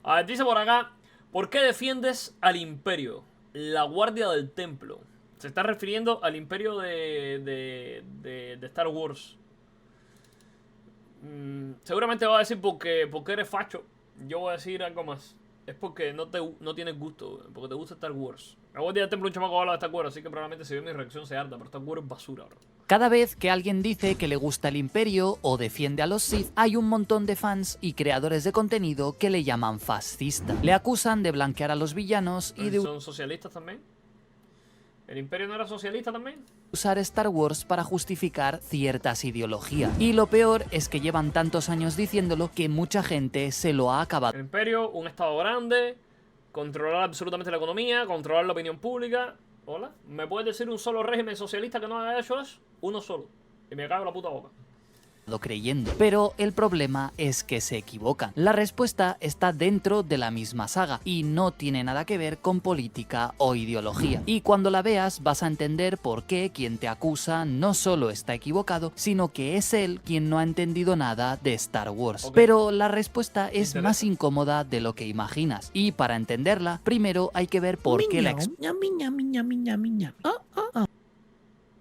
A ver, dice por acá, ¿por qué defiendes al Imperio? La Guardia del Templo. Se está refiriendo al Imperio de Star Wars. Seguramente va a decir porque eres facho. Yo voy a decir algo más. Es porque no tienes gusto, porque te gusta Star Wars. La Guardia del Templo un chamaco habla de Star Wars, así que probablemente si ve mi reacción se harta, pero Star Wars es basura, bro. Cada vez que alguien dice que le gusta el Imperio o defiende a los Sith, hay un montón de fans y creadores de contenido que le llaman fascista. Le acusan de blanquear a los villanos y de ¿Son socialistas también? ¿El Imperio no era socialista también? usar Star Wars para justificar ciertas ideologías. Y lo peor es que llevan tantos años diciéndolo que mucha gente se lo ha acabado El Imperio, un estado grande, controlar absolutamente la economía, controlar la opinión pública. Hola, ¿me puedes decir un solo régimen socialista que no haya hecho eso? Uno solo. Y me cago en la puta boca. creyendo. Pero el problema es que se equivocan. La respuesta está dentro de la misma saga y no tiene nada que ver con política o ideología. Y cuando la veas vas a entender por qué quien te acusa no solo está equivocado, sino que es él quien no ha entendido nada de Star Wars. Ok. Pero la respuesta es Interesa. más incómoda de lo que imaginas. Y para entenderla, primero hay que ver por qué la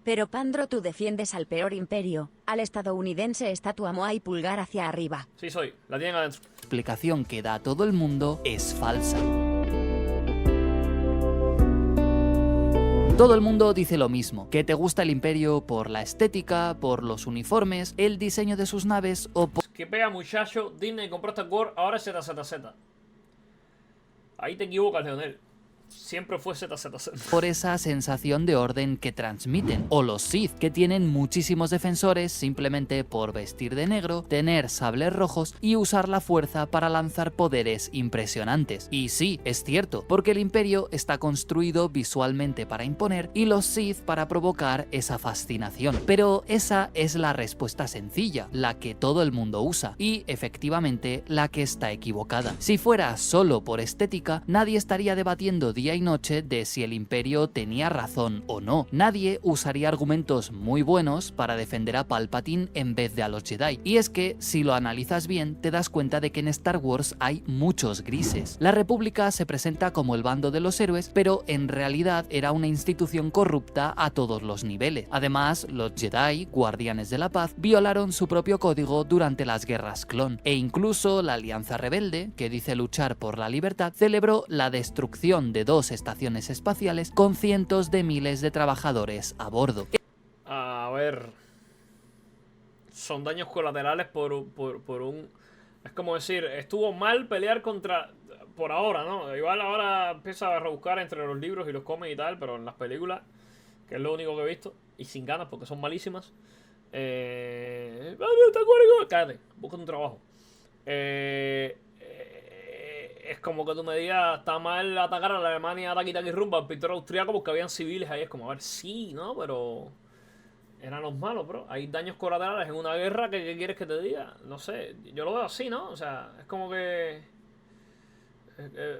Pero Pandro, tú defiendes al peor imperio. Al estadounidense está tu amo y pulgar hacia arriba. Sí soy, la tienen adentro. explicación que da todo el mundo es falsa. Todo el mundo dice lo mismo, que te gusta el Imperio por la estética, por los uniformes, el diseño de sus naves o por Que pega, muchacho. Disney compró Star Wars, ahora es ZZZ. Ahí te equivocas, Leonel. Siempre fue ZZZ. por esa sensación de orden que transmiten, o los Sith, que tienen muchísimos defensores simplemente por vestir de negro, tener sables rojos y usar la fuerza para lanzar poderes impresionantes. Y sí, es cierto, porque el Imperio está construido visualmente para imponer y los Sith para provocar esa fascinación. Pero esa es la respuesta sencilla, la que todo el mundo usa, y efectivamente la que está equivocada. Si fuera solo por estética, nadie estaría debatiendo día y noche de si el Imperio tenía razón o no. Nadie usaría argumentos muy buenos para defender a Palpatine en vez de a los Jedi. Y es que, si lo analizas bien, te das cuenta de que en Star Wars hay muchos grises. La República se presenta como el bando de los héroes, pero en realidad era una institución corrupta a todos los niveles. Además, los Jedi, guardianes de la paz, violaron su propio código durante las guerras clon. E incluso la Alianza Rebelde, que dice luchar por la libertad, celebró la destrucción de dos estaciones espaciales con cientos de miles de trabajadores a bordo. A ver. Son daños colaterales por un... Es como decir, estuvo mal pelear contra... Por ahora, ¿no? Igual ahora empieza a rebuscar entre los libros y los cómics y tal, pero en las películas, que es lo único que he visto, y sin ganas porque son malísimas. Cállate, busca un trabajo. Es como que tú me digas, está mal atacar a la Alemania Taki Taki Rumba, el pintor austriaco, porque habían civiles ahí. Es como, a ver, sí, ¿no? Pero eran los malos, bro. Hay daños colaterales en una guerra que ¿qué quieres que te diga? No sé, yo lo veo así, ¿no? O sea, es como que...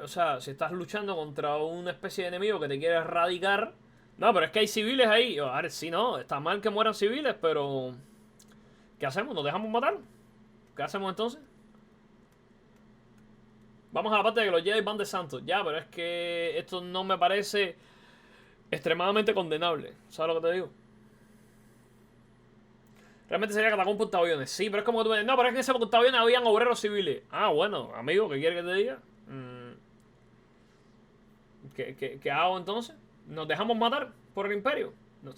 o sea, si estás luchando contra una especie de enemigo que te quiere erradicar... No, pero es que hay civiles ahí. A ver, sí, no, está mal que mueran civiles, pero... ¿Qué hacemos? ¿Nos dejamos matar? ¿Qué hacemos entonces? Vamos a la parte de que los Jedi van de santos. Ya, pero es que esto no me parece extremadamente condenable. ¿Sabes lo que te digo? Realmente sería que atacó un portaaviones. Sí, pero es como que tú me dices, no, pero es que en ese portaaviones habían obreros civiles. Ah, bueno, amigo, ¿qué quieres que te diga? ¿Qué hago entonces? ¿Nos dejamos matar por el imperio? No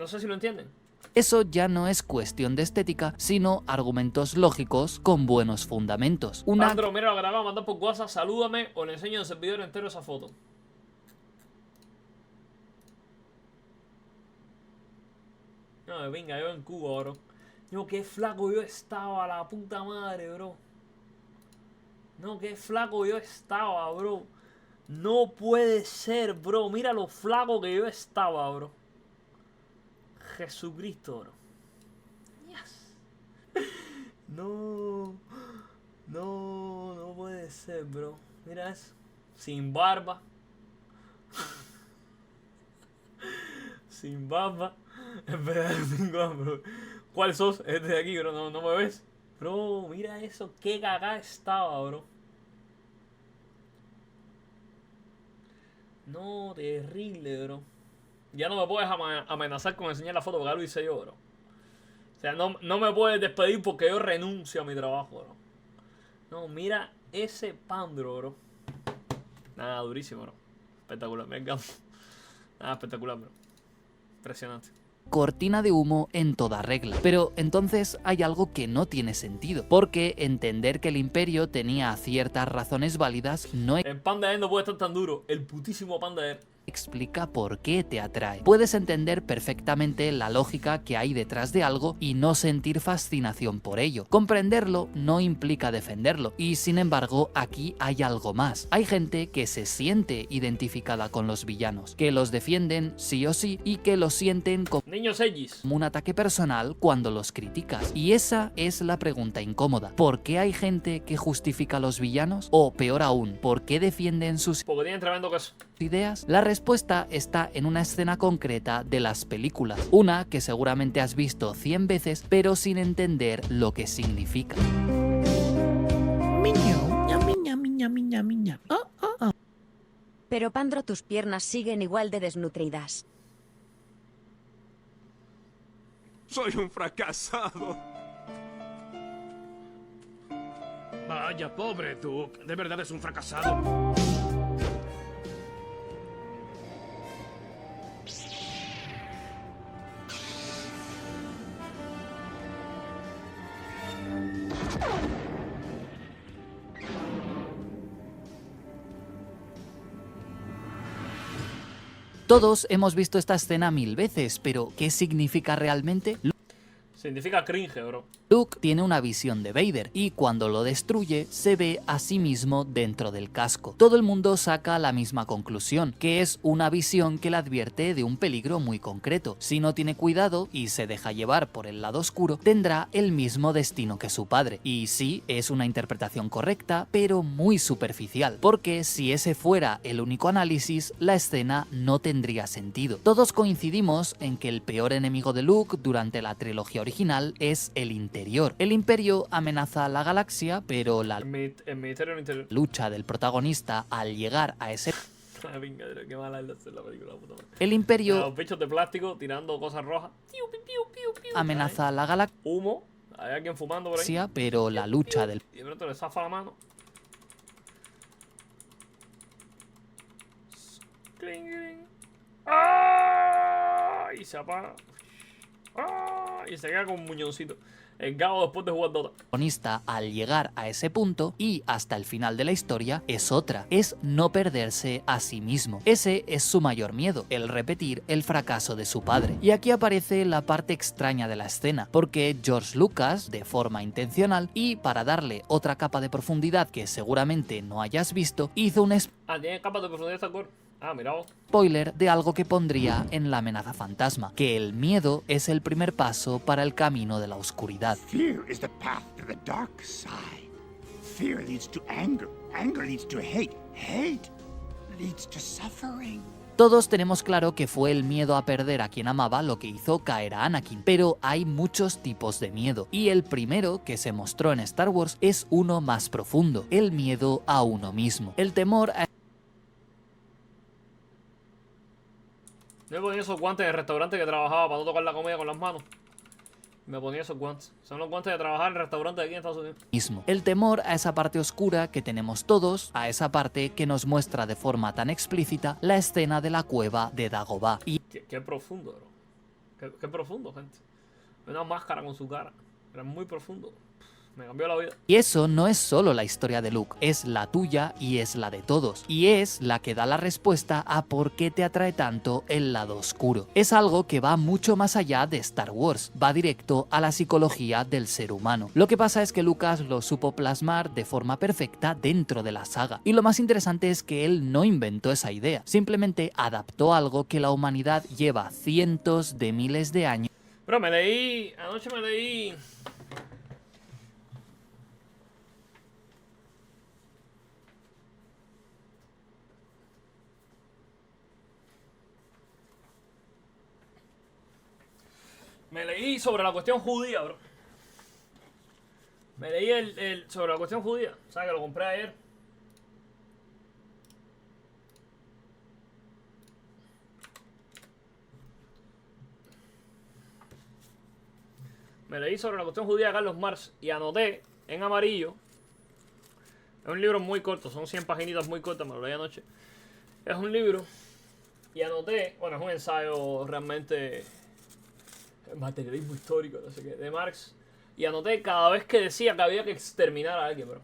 sé si lo entienden. Eso ya no es cuestión de estética, sino argumentos lógicos con buenos fundamentos. Andro, mira lo que te acabo de mandar por WhatsApp, salúdame o le enseño en el servidor entero esa foto. No, venga, yo en Cuba, bro. No, qué flaco yo estaba, la puta madre, bro. No, qué flaco yo estaba, bro. No puede ser, bro. Mira lo flaco que yo estaba, bro. Jesucristo, bro. Yes. No. No puede ser, bro. Mira eso. Sin barba. Sin barba. Espera, tengo bro. ¿Cuál sos? Este de aquí, bro. No me ves. Bro, mira eso. Qué cagada estaba, bro. No, terrible, bro. Ya no me puedes amenazar con enseñar la foto porque ya lo hice yo, bro. O sea, no me puedes despedir porque yo renuncio a mi trabajo, bro. No, mira ese Pandro, bro. Nada, durísimo, bro. Espectacular, me encanta. Nada, espectacular, bro. Impresionante. Cortina de humo en toda regla. Pero entonces hay algo que no tiene sentido, porque entender que el Imperio tenía ciertas razones válidas no El pan de él no puede estar tan duro. El putísimo pan de él. explica por qué te atrae. Puedes entender perfectamente la lógica que hay detrás de algo y no sentir fascinación por ello. Comprenderlo no implica defenderlo, y sin embargo aquí hay algo más. Hay gente que se siente identificada con los villanos, que los defienden sí o sí y que los sienten como Niños Edgys. un ataque personal cuando los criticas. Y esa es la pregunta incómoda. ¿Por qué hay gente que justifica a los villanos? O peor aún, ¿por qué defienden sus Porque tienen tremendo queso. ideas? La respuesta está en una escena concreta de las películas. Una que seguramente has visto 100 veces, pero sin entender lo que significa. Pero Pandro, tus piernas siguen igual de desnutridas. Soy un fracasado. Vaya, pobre Duke. De verdad es un fracasado. Todos hemos visto esta escena 1000 veces, pero ¿qué significa realmente? Significa cringe, bro. Luke tiene una visión de Vader y cuando lo destruye se ve a sí mismo dentro del casco. Todo el mundo saca la misma conclusión, que es una visión que le advierte de un peligro muy concreto. Si no tiene cuidado y se deja llevar por el lado oscuro, tendrá el mismo destino que su padre. Y sí, es una interpretación correcta, pero muy superficial, porque si ese fuera el único análisis, la escena no tendría sentido. Todos coincidimos en que el peor enemigo de Luke durante la trilogía original es el interior. El Imperio amenaza a la galaxia, pero la El Ministerio del Interior. lucha del protagonista al llegar a ese La vingadera, qué mala es la película, puta madre. el Imperio Los bichos de plástico tirando cosas rojas. amenaza a la Humo. Hay alguien fumando por ahí. galaxia, pero la lucha del Y de pronto le zafa la mano. Cling, cling. ¡Ah! Y se apaga. ¡Ah! Y se queda con un muñoncito. El Gabo después de jugar Dota. protagonista al llegar a ese punto y hasta el final de la historia es otra, es no perderse a sí mismo. Ese es su mayor miedo, el repetir el fracaso de su padre. Y aquí aparece la parte extraña de la escena, porque George Lucas, de forma intencional y para darle otra capa de profundidad que seguramente no hayas visto, hizo un Ah, tiene capas de profundidad esta core. Ah, mira vos. spoiler de algo que pondría en La amenaza fantasma, que el miedo es el primer paso para el camino de la oscuridad. Fear is the path to the dark side. Fear leads to anger. Anger leads to hate. Hate leads to suffering. Todos tenemos claro que fue el miedo a perder a quien amaba lo que hizo caer a Anakin, pero hay muchos tipos de miedo, y el primero que se mostró en Star Wars es uno más profundo, el miedo a uno mismo, el temor a Me ponía esos guantes en el restaurante que trabajaba para no tocar la comida con las manos. Me ponía esos guantes. Son los guantes de trabajar en el restaurante de aquí en Estados Unidos. mismo. El temor a esa parte oscura que tenemos todos, a esa parte que nos muestra de forma tan explícita la escena de la cueva de Dagobah. Y Qué profundo, bro. Qué profundo, gente. Una máscara con su cara. Era muy profundo. Me cambió la vida. eso no es solo la historia de Luke, es la tuya y es la de todos. Y es la que da la respuesta a por qué te atrae tanto el lado oscuro. Es algo que va mucho más allá de Star Wars, va directo a la psicología del ser humano. Lo que pasa es que Lucas lo supo plasmar de forma perfecta dentro de la saga. Y lo más interesante es que él no inventó esa idea, simplemente adaptó algo que la humanidad lleva cientos de miles de años Bro, anoche me leí. Me leí sobre la cuestión judía, bro. Me leí sobre la cuestión judía. ¿Sabes que lo compré ayer? me leí sobre la cuestión judía de Carlos Marx y anoté en amarillo. Es un libro muy corto, son 100 paginitas muy cortas, me lo leí anoche. Es un libro y anoté, bueno, es un ensayo realmente materialismo histórico, no sé qué, de Marx. Y anoté cada vez que decía que había que exterminar a alguien, bro.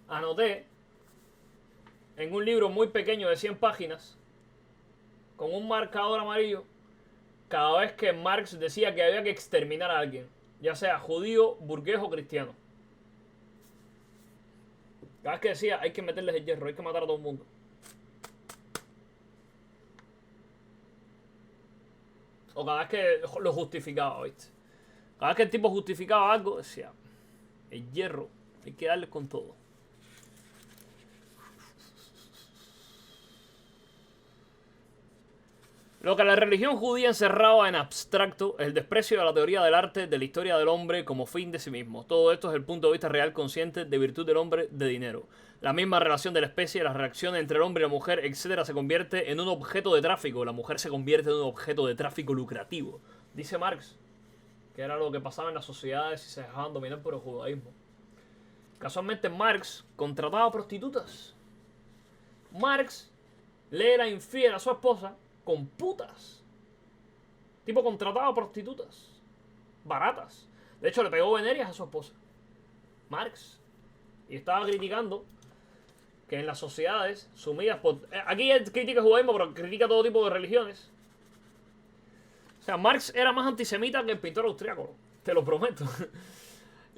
Anoté en un libro muy pequeño de 100 páginas, con un marcador amarillo, cada vez que Marx decía que había que exterminar a alguien, ya sea judío, burgués o cristiano. Cada vez que decía hay que meterles el hierro, hay que matar a todo el mundo. O cada vez que lo justificaba, ¿viste? Cada vez que el tipo justificaba algo, decía el hierro, hay que darle con todo. Lo que la religión judía encerraba en abstracto es el desprecio de la teoría del arte, de la historia del hombre como fin de sí mismo. Todo esto es el punto de vista real consciente de virtud del hombre de dinero. La misma relación de la especie, las reacciones entre el hombre y la mujer, etc. se convierte en un objeto de tráfico. La mujer se convierte en un objeto de tráfico lucrativo. Dice Marx que era lo que pasaba en las sociedades y se dejaban dominar por el judaísmo. Casualmente Marx contrataba prostitutas. Marx le era infiel a su esposa con putas. Tipo contrataba prostitutas baratas. De hecho le pegó venerias a su esposa, Marx. Y estaba criticando que en las sociedades sumidas por... Aquí él critica el judaísmo, pero critica todo tipo de religiones. O sea, Marx era más antisemita que el pintor austriaco, te lo prometo.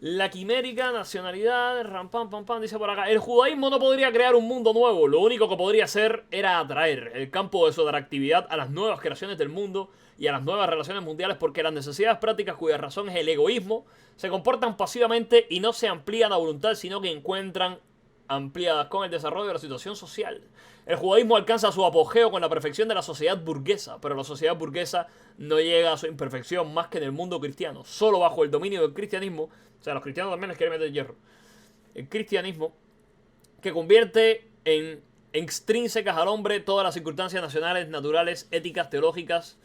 La quimérica nacionalidad, ram, pam, pam, pam, dice por acá. El judaísmo no podría crear un mundo nuevo. Lo único que podría hacer era atraer el campo de su atractividad a las nuevas creaciones del mundo y a las nuevas relaciones mundiales, porque las necesidades prácticas cuya razón es el egoísmo se comportan pasivamente y no se amplían a voluntad, sino que encuentran ampliadas con el desarrollo de la situación social. El judaísmo alcanza su apogeo con la perfección de la sociedad burguesa, pero la sociedad burguesa no llega a su imperfección más que en el mundo cristiano. Solo bajo el dominio del cristianismo, o sea, los cristianos también les quieren meter hierro, el cristianismo, que convierte en extrínsecas al hombre todas las circunstancias nacionales, naturales, éticas, teológicas,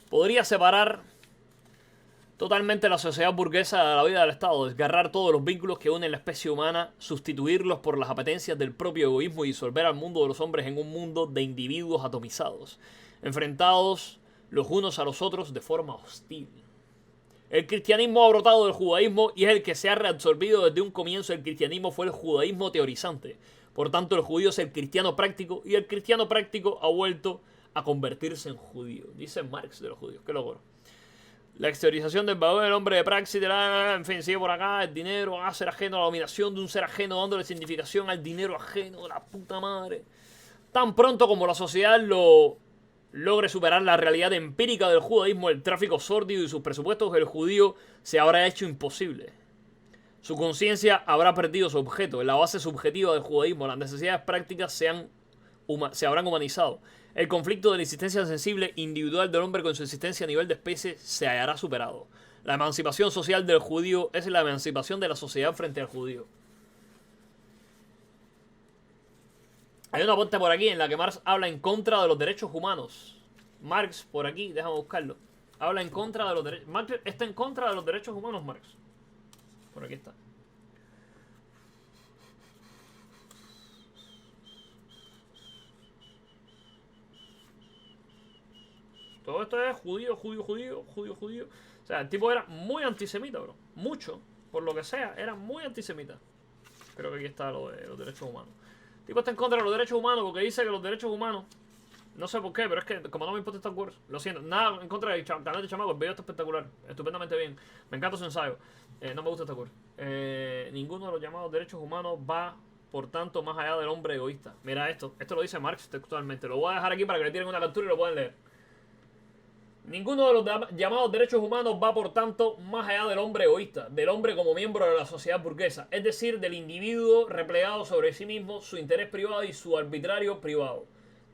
podría separar totalmente la sociedad burguesa de la vida del Estado, desgarrar todos los vínculos que unen la especie humana, sustituirlos por las apetencias del propio egoísmo y disolver al mundo de los hombres en un mundo de individuos atomizados, enfrentados los unos a los otros de forma hostil. El cristianismo ha brotado del judaísmo y es el que se ha reabsorbido desde un comienzo. El cristianismo fue el judaísmo teorizante. Por tanto, el judío es el cristiano práctico y el cristiano práctico ha vuelto a convertirse en judío. Dice Marx de los judíos. Qué locura. La exteriorización del valor del hombre de praxis, en fin, sigue por acá. El dinero a ser ajeno, la dominación de un ser ajeno, dándole significación al dinero ajeno, la puta madre. Tan pronto como la sociedad logre superar la realidad empírica del judaísmo, el tráfico sórdido y sus presupuestos, el judío se habrá hecho imposible. Su conciencia habrá perdido su objeto. En la base subjetiva del judaísmo, las necesidades prácticas se habrán humanizado. El conflicto de la existencia sensible individual del hombre con su existencia a nivel de especie se hallará superado. La emancipación social del judío es la emancipación de la sociedad frente al judío. Hay una parte por aquí en la que Marx habla en contra de los derechos humanos. Marx, por aquí, déjame buscarlo. Habla en contra de los derechos... Marx está en contra de los derechos humanos, Marx. Por aquí está. Todo esto es judío. O sea, el tipo era muy antisemita, bro. Mucho, por lo que sea, era muy antisemita. Creo que aquí está lo de los derechos humanos. El tipo está en contra de los derechos humanos porque dice que los derechos humanos... No sé por qué, pero es que como no me importa Star Wars, lo siento. Nada en contra del canal de Chamaco, el video está espectacular. Estupendamente bien. Me encanta su ensayo. No me gusta Star Wars. Ninguno de los llamados derechos humanos va, por tanto, más allá del hombre egoísta. Mira esto. Esto lo dice Marx textualmente. Lo voy a dejar aquí para que le tiren una captura y lo puedan leer. Ninguno de los llamados derechos humanos va, por tanto, más allá del hombre egoísta, del hombre como miembro de la sociedad burguesa, es decir, del individuo replegado sobre sí mismo, su interés privado y su arbitrario privado,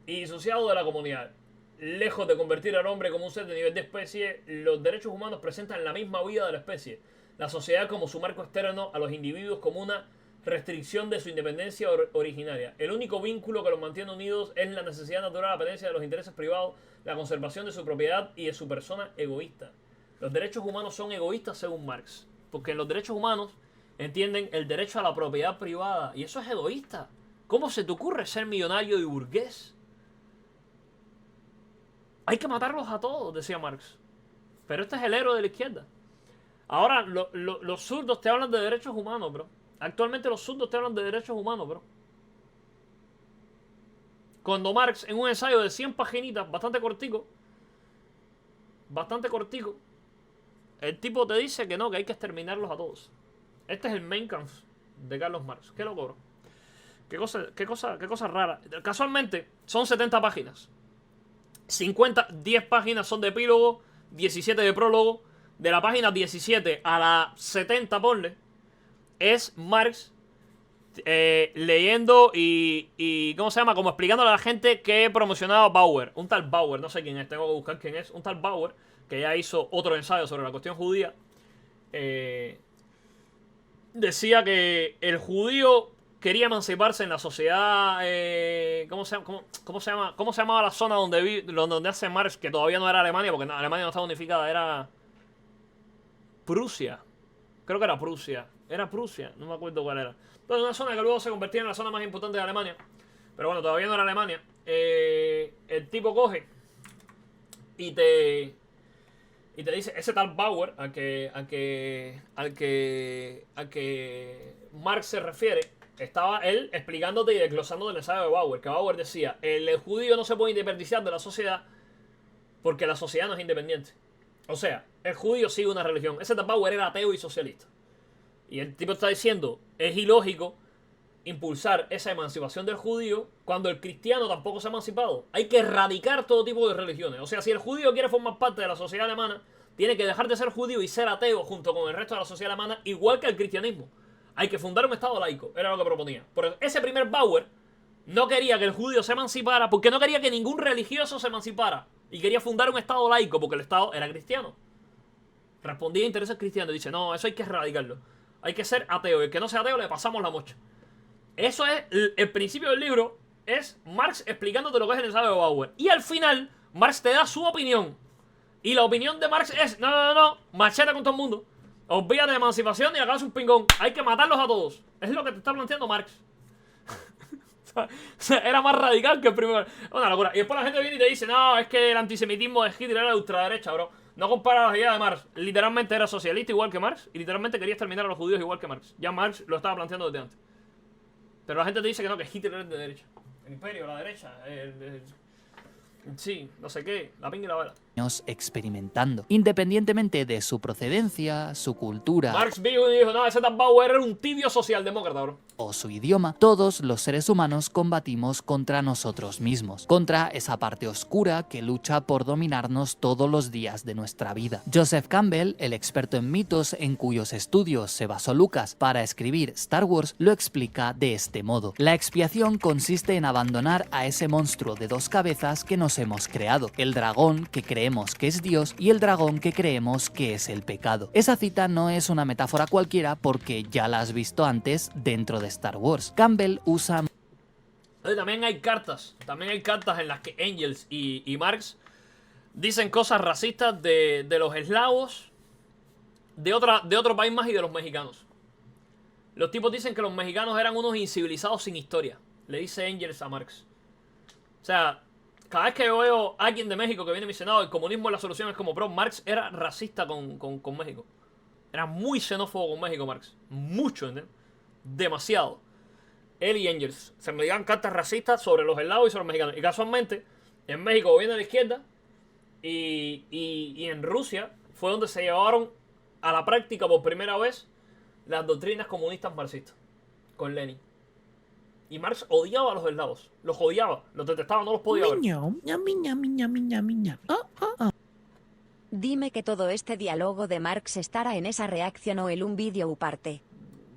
y disociado de la comunidad. Lejos de convertir al hombre como un ser de nivel de especie, los derechos humanos presentan la misma vida de la especie, la sociedad como su marco externo, a los individuos como una restricción de su independencia originaria. El único vínculo que los mantiene unidos es la necesidad natural, la apetencia de los intereses privados, la conservación de su propiedad y de su persona egoísta. Los derechos humanos son egoístas según Marx. Porque en los derechos humanos entienden el derecho a la propiedad privada. Y eso es egoísta. ¿Cómo se te ocurre ser millonario y burgués? Hay que matarlos a todos, decía Marx. Pero este es el héroe de la izquierda. Ahora, los zurdos te hablan de derechos humanos, bro. Actualmente los zurdos te hablan de derechos humanos, bro. Cuando Marx, en un ensayo de 100 paginitas, bastante cortico, el tipo te dice que no, que hay que exterminarlos a todos. Este es el Mein Kampf de Carlos Marx. Qué loco, bro. Qué cosa rara. Casualmente, son 70 páginas. 10 páginas son de epílogo, 17 de prólogo. De la página 17 a la 70, ponle, es Marx leyendo y ¿cómo se llama? Como explicándole a la gente que promocionaba Bauer. Un tal Bauer, no sé quién es, tengo que buscar quién es. Un tal Bauer, que ya hizo otro ensayo sobre la cuestión judía. Decía que el judío quería emanciparse en la sociedad. ¿Cómo se llamaba la zona donde hace Marx? Que todavía no era Alemania, porque Alemania no estaba unificada, era Prusia. Creo que era Prusia. Era Prusia, no me acuerdo cuál era. Entonces, una zona que luego se convertía en la zona más importante de Alemania. Pero bueno, todavía no era Alemania. El tipo coge y te dice, ese tal Bauer al que Marx se refiere, estaba él explicándote y desglosándote el ensayo de Bauer. Que Bauer decía, el judío no se puede independizar de la sociedad porque la sociedad no es independiente. O sea, el judío sigue una religión. Ese tal Bauer era ateo y socialista. Y el tipo está diciendo, es ilógico impulsar esa emancipación del judío cuando el cristiano tampoco se ha emancipado. Hay que erradicar todo tipo de religiones. O sea, si el judío quiere formar parte de la sociedad alemana, tiene que dejar de ser judío y ser ateo junto con el resto de la sociedad alemana, igual que el cristianismo. Hay que fundar un estado laico, era lo que proponía. Pero ese primer Bauer no quería que el judío se emancipara porque no quería que ningún religioso se emancipara. Y quería fundar un estado laico porque el estado era cristiano. Respondía a intereses cristianos y dice, no, eso hay que erradicarlo. Hay que ser ateo. Y el que no sea ateo le pasamos la mocha. Eso es el principio del libro. Es Marx explicándote lo que es el ensayo de Bauer. Y al final, Marx te da su opinión. Y la opinión de Marx es, no, machete con todo el mundo. Olvídate de emancipación y hagas un pingón. Hay que matarlos a todos. Es lo que te está planteando Marx. O sea, era más radical que el primero. Una locura. Y después la gente viene y te dice, no, es que el antisemitismo de Hitler era de ultraderecha, bro. No compara las ideas de Marx. Literalmente era socialista igual que Marx. Y literalmente quería exterminar a los judíos igual que Marx. Ya Marx lo estaba planteando desde antes. Pero la gente te dice que no, que Hitler es de derecha. El imperio, la derecha. Sí, no sé qué. La pinga y la bala. Experimentando, independientemente de su procedencia, su cultura Marx vio y dijo, no, ese tal Bauer era un tibio socialdemócrata, bro. o su idioma, todos los seres humanos combatimos contra nosotros mismos, contra esa parte oscura que lucha por dominarnos todos los días de nuestra vida. Joseph Campbell, el experto en mitos en cuyos estudios se basó Lucas para escribir Star Wars, lo explica de este modo. La expiación consiste en abandonar a ese monstruo de dos cabezas que nos hemos creado, el dragón que creemos que es Dios y el dragón que creemos que es el pecado. Esa cita no es una metáfora cualquiera porque ya la has visto antes dentro de Star Wars. Campbell usa... También hay cartas en las que Engels y Marx dicen cosas racistas de los eslavos, de otro país más y de los mexicanos. Los tipos dicen que los mexicanos eran unos incivilizados sin historia. Le dice Engels a Marx. O sea, cada vez que yo veo a alguien de México que viene y me dice, no, el comunismo es la solución, es como, bro, Marx era racista con México. Era muy xenófobo con México, Marx. Mucho, ¿entiendes? Demasiado. Él y Engels se me digan cartas racistas sobre los eslavos y sobre los mexicanos. Y casualmente, en México gobierna la izquierda y en Rusia fue donde se llevaron a la práctica por primera vez las doctrinas comunistas marxistas con Lenin. Y Marx odiaba a los eslavos. Los odiaba, los detestaba, no los podía ver. Dime que todo este diálogo de Marx estará en esa reacción o en un vídeo u parte.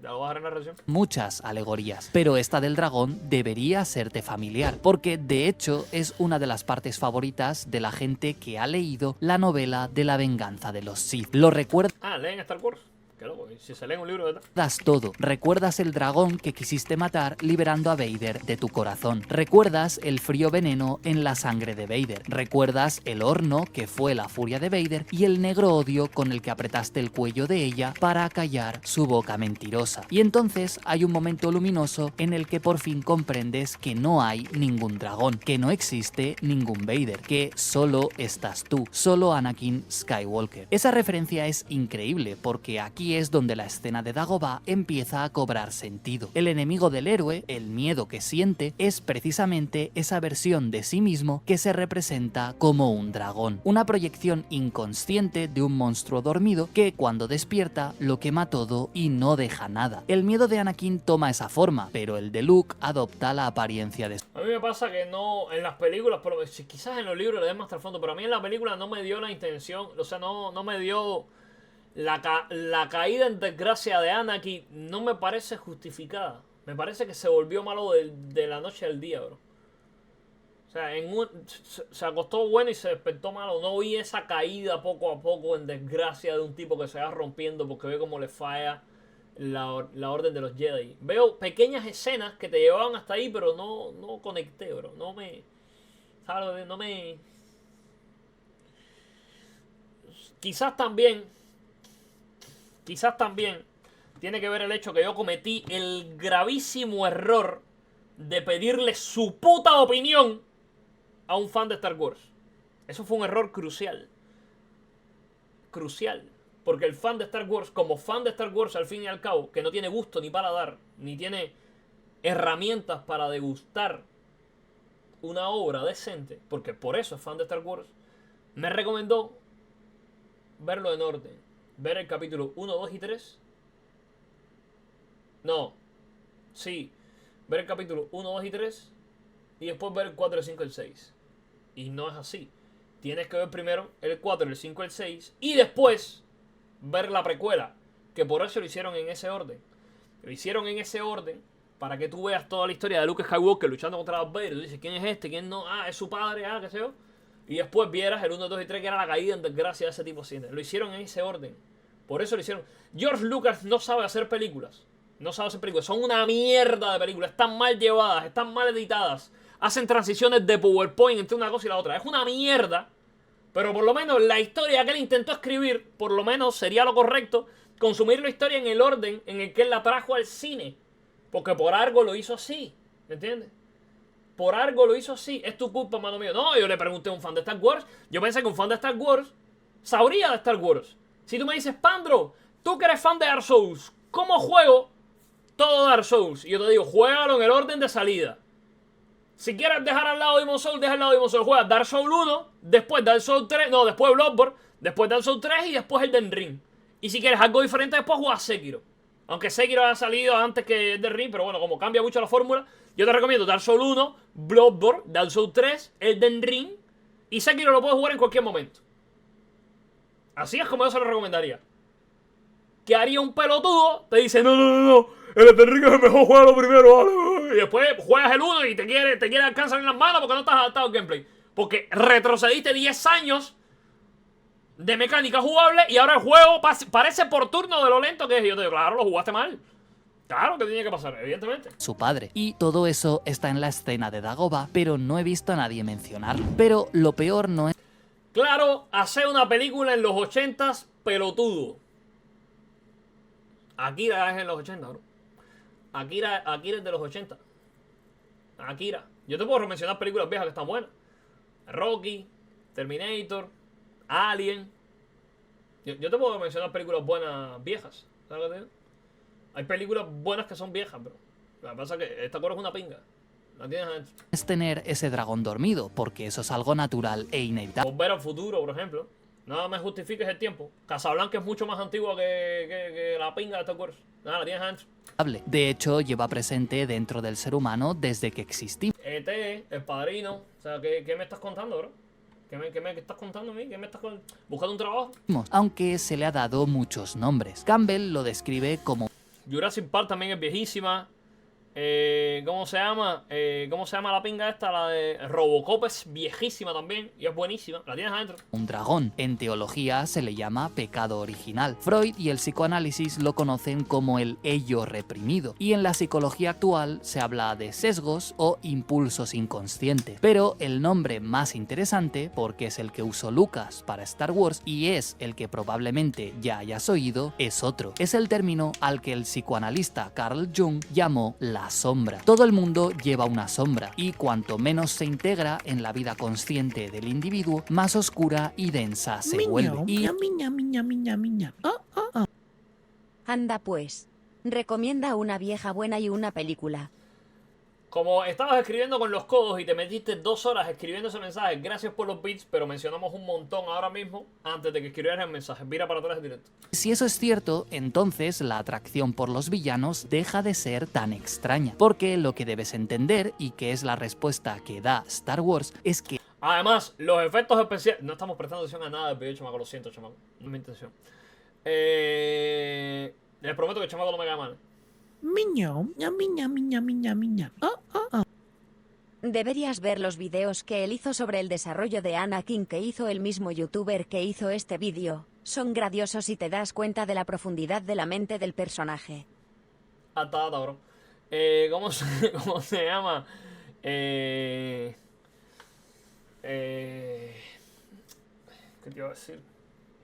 ¿Ya lo vas a ver en la reacción? muchas alegorías, pero esta del dragón debería serte familiar, porque de hecho es una de las partes favoritas de la gente que ha leído la novela de la venganza de los Sith. ¿Lo recuerdas? Ah, leen Star Wars. Qué loco. Y si se lee un libro de tal. Recuerdas todo. Recuerdas el dragón que quisiste matar liberando a Vader de tu corazón. Recuerdas el frío veneno en la sangre de Vader. Recuerdas el horno que fue la furia de Vader y el negro odio con el que apretaste el cuello de ella para acallar su boca mentirosa. Y entonces hay un momento luminoso en el que por fin comprendes que no hay ningún dragón, que no existe ningún Vader, que solo estás tú, solo Anakin Skywalker. Esa referencia es increíble porque aquí es donde la escena de Dagobah empieza a cobrar sentido. El enemigo del héroe, el miedo que siente, es precisamente esa versión de sí mismo que se representa como un dragón. Una proyección inconsciente de un monstruo dormido que cuando despierta lo quema todo y no deja nada. El miedo de Anakin toma esa forma, pero el de Luke adopta la apariencia de... A mí me pasa que no, en las películas, pero quizás en los libros le den más trasfondo, pero a mí en la película no me dio la intención, o sea, no me dio la caída en desgracia de Anakin, no me parece justificada. Me parece que se volvió malo de la noche al día, bro. O sea, se acostó bueno y se despertó malo. No vi esa caída poco a poco en desgracia de un tipo que se va rompiendo porque ve cómo le falla la orden de los Jedi. Veo pequeñas escenas que te llevaban hasta ahí, pero no conecté, bro. No me... ¿Sabes? No me... Quizás también tiene que ver el hecho que yo cometí el gravísimo error de pedirle su puta opinión a un fan de Star Wars. Eso fue un error crucial. Crucial. Porque el fan de Star Wars, como fan de Star Wars al fin y al cabo, que no tiene gusto ni paladar, ni tiene herramientas para degustar una obra decente, porque por eso es fan de Star Wars, me recomendó verlo en orden. Ver el capítulo 1, 2 y 3. No. Sí. Ver el capítulo 1, 2 y 3. Y después ver el 4, el 5 y el 6. Y no es así. Tienes que ver primero el 4, el 5 y el 6. Y después ver la precuela. Que por eso lo hicieron en ese orden. Lo hicieron en ese orden para que tú veas toda la historia de Luke Skywalker luchando contra Darth Vader. Tú dices, ¿quién es este? ¿Quién no? Ah, es su padre. Ah, qué sé yo. Y después vieras el 1, 2 y 3 que era la caída en desgracia de ese tipo de cine. Lo hicieron en ese orden. Por eso lo hicieron. George Lucas no sabe hacer películas. No sabe hacer películas. Son una mierda de películas. Están mal llevadas. Están mal editadas. Hacen transiciones de PowerPoint entre una cosa y la otra. Es una mierda. Pero por lo menos la historia que él intentó escribir, por lo menos sería lo correcto, consumir la historia en el orden en el que él la trajo al cine. Porque por algo lo hizo así. ¿Me entiendes? Por algo lo hizo así. Es tu culpa, mano mío. No, yo le pregunté a un fan de Star Wars. Yo pensé que un fan de Star Wars sabría de Star Wars. Si tú me dices, Pandro, tú que eres fan de Dark Souls, ¿cómo juego todo Dark Souls? Y yo te digo, juégalo en el orden de salida. Si quieres dejar al lado Demon's Souls, deja al lado Demon's Souls. Juega Dark Souls 1, después Dark Souls 3, no, después Bloodborne, después Dark Souls 3 y después Elden Ring. Y si quieres algo diferente, después juega Sekiro. Aunque Sekiro haya salido antes que Elden Ring, pero bueno, como cambia mucho la fórmula, yo te recomiendo Dark Souls 1, Bloodborne, Dark Souls 3, Elden Ring y Sekiro lo puedes jugar en cualquier momento. Así es como yo se lo recomendaría. Que haría un pelotudo, te dice, no, el Elden Ring es el mejor, juego primero, ¿vale? Y después juegas el 1 y te quiere alcanzar en las manos porque no estás adaptado al gameplay. Porque retrocediste 10 años de mecánica jugable y ahora el juego parece por turno de lo lento que es. Y yo te digo, claro, lo jugaste mal. Claro que tenía que pasar, evidentemente. Su padre. Y todo eso está en la escena de Dagobah, pero no he visto a nadie mencionarlo. Pero lo peor no es... Claro, hacer una película en los 80s, pelotudo. Akira es en los 80, bro. Akira es de los 80. Akira. Yo te puedo mencionar películas viejas que están buenas. Rocky, Terminator, Alien. Yo te puedo mencionar películas buenas viejas. ¿Sabes lo que te digo? Hay películas buenas que son viejas, bro. Lo que pasa es que esta cosa es una pinga. La tienes adentro. Es tener ese dragón dormido, porque eso es algo natural e inevitable. Volver al futuro, por ejemplo. Nada me justifiques el tiempo. Casablanca es mucho más antigua que la pinga de Star Wars. Nada, la tienes adentro. De hecho, lleva presente dentro del ser humano desde que existimos. E.T., El Padrino. O sea, ¿qué me estás contando, bro? ¿Qué me estás contando a mí? ¿Qué me estás buscando un trabajo? Aunque se le ha dado muchos nombres. Campbell lo describe como... Jurassic Park también es viejísima. ¿Cómo se llama? ¿Cómo se llama la pinga esta? La de Robocop es viejísima también y es buenísima. La tienes adentro. Un dragón. En teología se le llama pecado original. Freud y el psicoanálisis lo conocen como el ello reprimido. Y en la psicología actual se habla de sesgos o impulsos inconscientes. Pero el nombre más interesante, porque es el que usó Lucas para Star Wars y es el que probablemente ya hayas oído, es otro. Es el término al que el psicoanalista Carl Jung llamó la sombra. Todo el mundo lleva una sombra y cuanto menos se integra en la vida consciente del individuo, más oscura y densa se vuelve. Y Anda pues. Recomienda una vieja buena y una película. Como estabas escribiendo con los codos y te metiste 2 horas escribiendo ese mensaje, gracias por los bits, pero mencionamos un montón ahora mismo antes de que escribieras el mensaje. Mira para atrás en directo. si eso es cierto, entonces la atracción por los villanos deja de ser tan extraña, porque lo que debes entender, y que es la respuesta que da Star Wars, es que Además, los efectos especiales... No estamos prestando atención a nada del video, chamaco. Lo siento, chamaco. No es mi intención. Les prometo que el chamaco no me cae mal. Deberías ver los videos que él hizo sobre el desarrollo de Anakin que hizo el mismo youtuber que hizo este vídeo. Son grandiosos y te das cuenta de la profundidad de la mente del personaje. Ata, bro. ¿Cómo se llama? ¿Qué te iba a decir?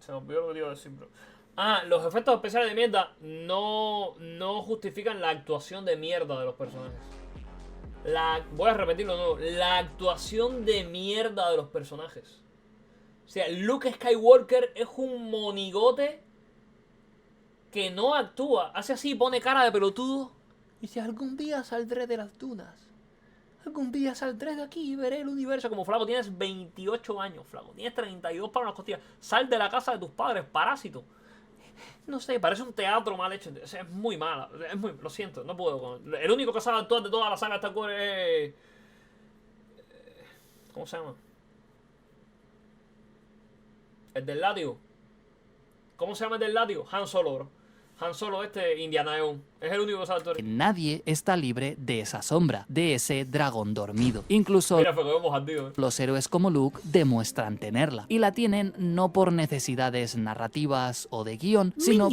Se me olvidó lo que te iba a decir, bro. Ah, los efectos especiales de mierda no justifican la actuación de mierda de los personajes. Voy a repetirlo de nuevo. La actuación de mierda de los personajes. O sea, Luke Skywalker es un monigote que no actúa. Hace así, pone cara de pelotudo. Y dice, algún día saldré de las dunas. Algún día saldré de aquí y veré el universo. Como flaco, tienes 28 años, flaco. Tienes 32 para las costillas. Sal de la casa de tus padres, parásito. No sé, parece un teatro mal hecho. O sea, es muy mala. Lo siento, no puedo. El único que sabe actuar de toda la saga de Star Wars es... ¿Cómo se llama? El del látigo. ¿Cómo se llama el del látigo? Han Solo, bro. Han Solo Indiana Jones. Es el único que sabe actuar. nadie está libre de esa sombra, de ese dragón dormido. Incluso Mira, fue que vemos al tío, los héroes como Luke demuestran tenerla. Y la tienen no por necesidades narrativas o de guión, sino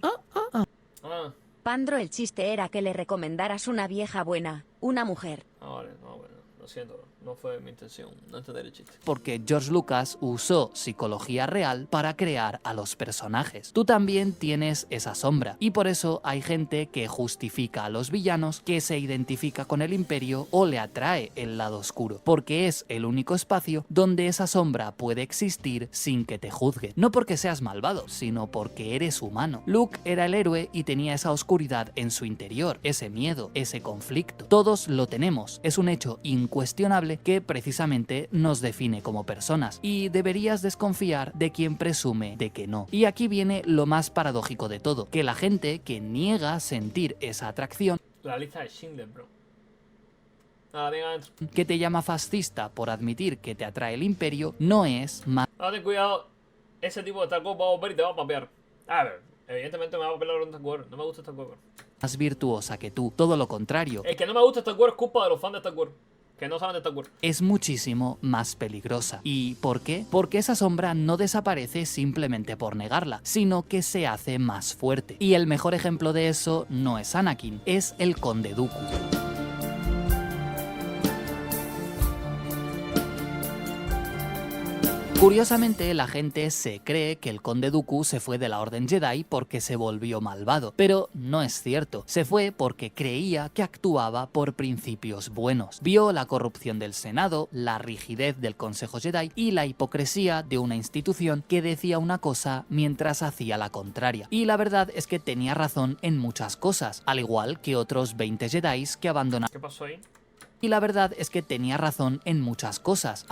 Ah, Pandro, el chiste era que le recomendaras una vieja buena, una mujer. vale, no, bueno. Lo siento, bro. No fue mi intención. No entender el chiste. porque George Lucas usó psicología real para crear a los personajes. Tú también tienes esa sombra, y por eso hay gente que justifica a los villanos, que se identifica con el Imperio o le atrae el lado oscuro, porque es el único espacio donde esa sombra puede existir sin que te juzgue. No porque seas malvado, sino porque eres humano. Luke era el héroe y tenía esa oscuridad en su interior, ese miedo, ese conflicto. Todos lo tenemos, es un hecho incuestionable que precisamente nos define como personas, y deberías desconfiar de quien presume de que no. Y aquí viene lo más paradójico de todo, que la gente que niega sentir esa atracción, La lista de Schindler, bro. Nada, venga adentro. que te llama fascista por admitir que te atrae el Imperio, no es más Ahora ten cuidado. Ese tipo de Star Wars va a volver y te va a papear. A ver, evidentemente me va a papear con Star Wars. No me gusta Star Wars. virtuosa que tú, todo lo contrario. El que no me gusta Star Wars es culpa de los fans de Star Wars. Que no saben de Star Wars. Es muchísimo más peligrosa. ¿Y por qué? Porque esa sombra no desaparece simplemente por negarla, sino que se hace más fuerte. Y el mejor ejemplo de eso no es Anakin, es el Conde Dooku. Curiosamente, la gente se cree que el Conde Dooku se fue de la Orden Jedi porque se volvió malvado, pero no es cierto. Se fue porque creía que actuaba por principios buenos. Vio la corrupción del Senado, la rigidez del Consejo Jedi y la hipocresía de una institución que decía una cosa mientras hacía la contraria. Y la verdad es que tenía razón en muchas cosas, al igual que otros 20 Jedi que abandonaron. ¿Qué pasó ahí? Y la verdad es que tenía razón en muchas cosas,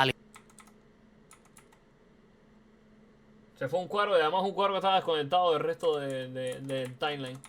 Se fue un cuadro y además un cuadro que estaba desconectado del resto del timeline.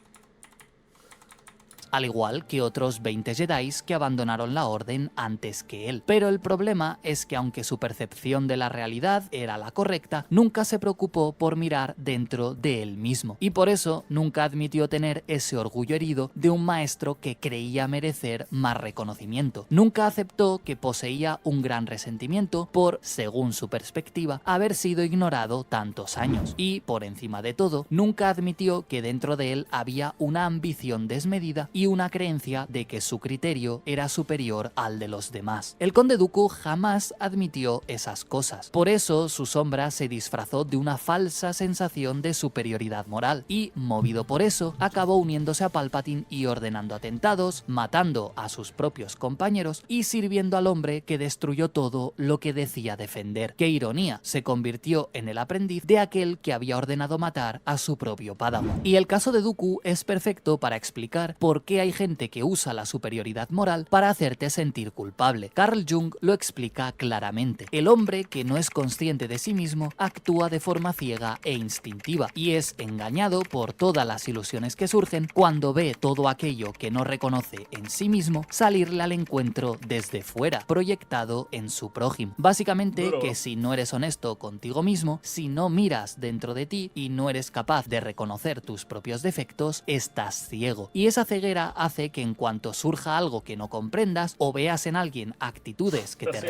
al igual que otros 20 Jedi que abandonaron la orden antes que él. Pero el problema es que aunque su percepción de la realidad era la correcta, nunca se preocupó por mirar dentro de él mismo, y por eso nunca admitió tener ese orgullo herido de un maestro que creía merecer más reconocimiento. Nunca aceptó que poseía un gran resentimiento por, según su perspectiva, haber sido ignorado tantos años, y por encima de todo, nunca admitió que dentro de él había una ambición desmedida y una creencia de que su criterio era superior al de los demás. El conde Dooku jamás admitió esas cosas. Por eso su sombra se disfrazó de una falsa sensación de superioridad moral y, movido por eso, acabó uniéndose a Palpatine y ordenando atentados, matando a sus propios compañeros y sirviendo al hombre que destruyó todo lo que decía defender. ¡Qué ironía! Se convirtió en el aprendiz de aquel que había ordenado matar a su propio Padawan. Y el caso de Dooku es perfecto para explicar por qué hay gente que usa la superioridad moral para hacerte sentir culpable. Carl Jung lo explica claramente. El hombre que no es consciente de sí mismo actúa de forma ciega e instintiva y es engañado por todas las ilusiones que surgen cuando ve todo aquello que no reconoce en sí mismo salirle al encuentro desde fuera, proyectado en su prójimo. Básicamente que si no eres honesto contigo mismo, si no miras dentro de ti y no eres capaz de reconocer tus propios defectos, estás ciego. Y esa ceguera hace que en cuanto surja algo que no comprendas o veas en alguien actitudes que te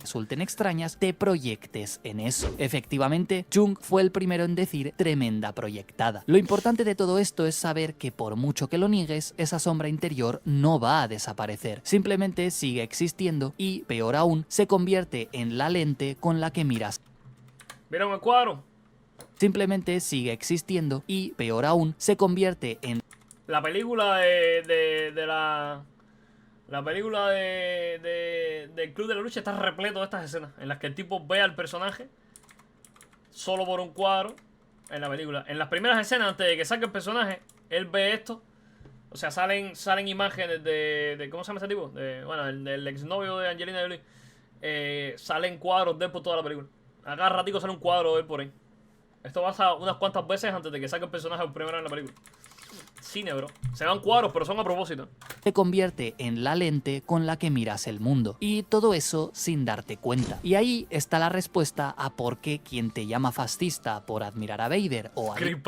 resulten extrañas, te proyectes en eso. Efectivamente, Jung fue el primero en decir tremenda proyectada. Lo importante de todo esto es saber que por mucho que lo niegues, esa sombra interior no va a desaparecer. Simplemente sigue existiendo y, peor aún, se convierte en la lente con la que miras. Mira un cuadro. Simplemente sigue existiendo y, peor aún, se convierte en La película La película del Club de la Lucha está repleto de estas escenas en las que el tipo ve al personaje solo por un cuadro en la película. En las primeras escenas, antes de que saque el personaje, él ve esto. O sea, salen imágenes de ¿cómo se llama ese tipo? Bueno, el exnovio de Angelina Jolie. Salen cuadros de él por toda la película. A cada ratico sale un cuadro de él por ahí. Esto pasa unas cuantas veces antes de que saque el personaje por primera vez en la película. Cine, bro. Se van cuadros, pero son a propósito. Se convierte en la lente con la que miras el mundo. Y todo eso sin darte cuenta. Y ahí está la respuesta a por qué quien te llama fascista por admirar a Vader o al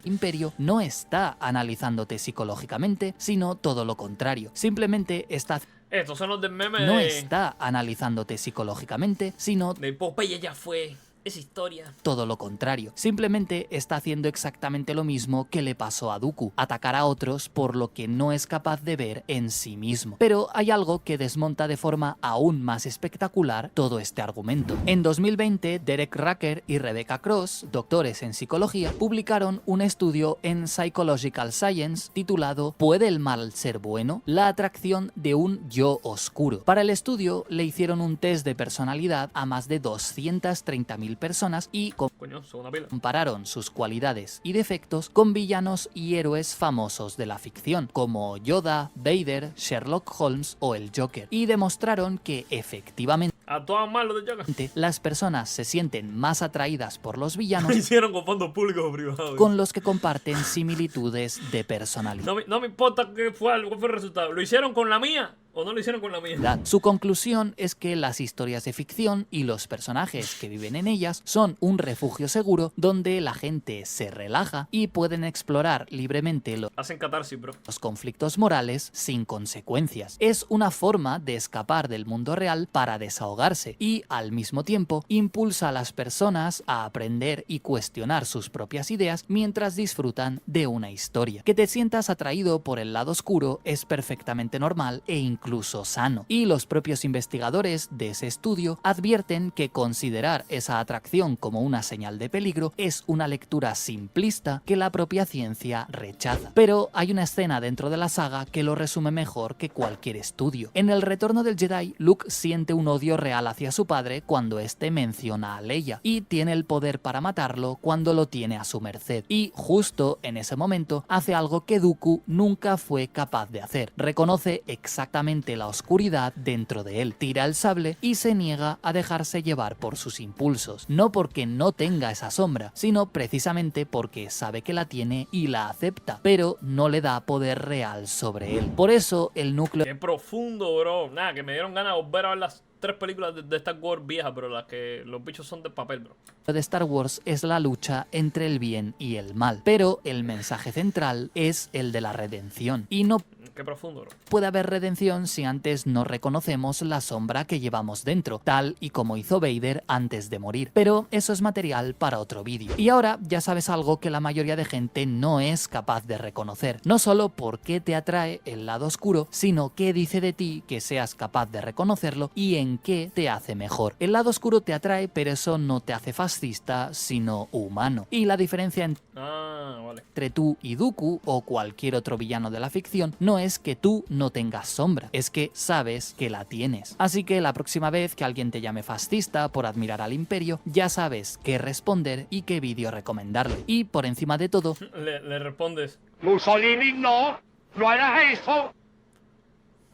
Imperio no está analizándote psicológicamente, sino todo lo contrario. Simplemente está... Estos son los del meme No está analizándote psicológicamente, sino... de Popeye ya fue... Es historia. Todo lo contrario. Simplemente está haciendo exactamente lo mismo que le pasó a Dooku. Atacar a otros por lo que no es capaz de ver en sí mismo. Pero hay algo que desmonta de forma aún más espectacular todo este argumento. En 2020, Derek Rucker y Rebecca Cross, doctores en psicología, publicaron un estudio en Psychological Science titulado ¿Puede el mal ser bueno? La atracción de un yo oscuro. Para el estudio le hicieron un test de personalidad a más de 230.000 personas y compararon sus cualidades y defectos con villanos y héroes famosos de la ficción, como Yoda, Vader, Sherlock Holmes o el Joker, y demostraron que efectivamente actuaban mal los de Joker. Las personas se sienten más atraídas por los villanos Lo hicieron con fondos públicos o privados. con los que comparten similitudes de personalidad. No me importa cuál fue el resultado. ¿Lo hicieron con la mía o no lo hicieron con la mía? Su conclusión es que las historias de ficción y los personajes que viven en ellas son un refugio seguro donde la gente se relaja y pueden explorar libremente Hacen catarsis, bro. los conflictos morales sin consecuencias. Es una forma de escapar del mundo real para desahogarse y, al mismo tiempo, impulsa a las personas a aprender y cuestionar sus propias ideas mientras disfrutan de una historia. Que te sientas atraído por el lado oscuro es perfectamente normal e incluso sano. Y los propios investigadores de ese estudio advierten que considerar esa atracción como una señal de peligro es una lectura simplista que la propia ciencia rechaza. Pero hay una escena dentro de la saga que lo resume mejor que cualquier estudio. En El Retorno del Jedi, Luke siente un odio real hacia su padre cuando éste menciona a Leia y tiene el poder para matarlo cuando lo tiene a su merced. Y justo en ese momento hace algo que Dooku nunca fue capaz de hacer. Reconoce exactamente la oscuridad dentro de él, tira el sable y se niega a dejarse llevar por sus impulsos. momentos, no porque no tenga esa sombra, sino precisamente porque sabe que la tiene y la acepta, pero no le da poder real sobre él. Por eso el núcleo Qué profundo, bro. Nada, que me dieron ganas de volver a ver las 3 películas de Star Wars viejas, pero las que los bichos son de papel, bro. de Star Wars es la lucha entre el bien y el mal, pero el mensaje central es el de la redención, y no Qué profundo, bro. puede haber redención si antes no reconocemos la sombra que llevamos dentro, tal y como hizo Vader antes de morir. Pero eso es material para otro vídeo. Y ahora ya sabes algo que la mayoría de gente no es capaz de reconocer. No solo por qué te atrae el lado oscuro, sino qué dice de ti que seas capaz de reconocerlo y en qué te hace mejor. El lado oscuro te atrae, pero eso no te hace fascista, sino humano. Y la diferencia Ah, vale. entre tú y Dooku o cualquier otro villano de la ficción no es que tú no tengas sombra, es que sabes que la tienes. Así que la próxima vez que alguien te llame fascista por admirar al Imperio, ya sabes qué responder y qué vídeo recomendarle. Y por encima de todo, Le respondes. Mussolini, no. No hagas eso.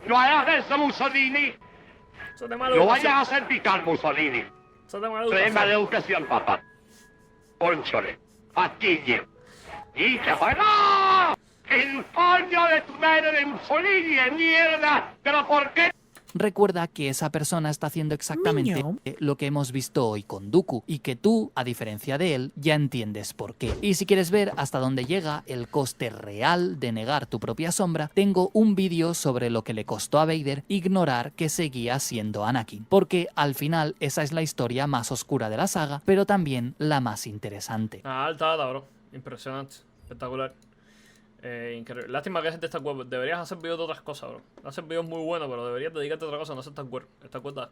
No hagas eso, Mussolini. Eso te mala No educación. vayas a hacer picar, Mussolini. Eso te mala Problema de educación. educación, papá. Ponchole. Pastiglie. Y se fue. ¡No! El coño de tu madre de Mussolini, de mierda. ¿Pero por qué? recuerda que esa persona está haciendo exactamente lo que hemos visto hoy con Dooku, y que tú, a diferencia de él, ya entiendes por qué. Y si quieres ver hasta dónde llega el coste real de negar tu propia sombra, tengo un vídeo sobre lo que le costó a Vader ignorar que seguía siendo Anakin, porque al final esa es la historia más oscura de la saga, pero también la más interesante. Ah, alta, bro. Impresionante. Espectacular. Increíble. Lástima que es de Star Wars. Deberías hacer videos de otras cosas, bro. Hacer videos muy buenos, pero deberías dedicarte a otra cosa, no hacer Star Wars. Esta cuenta.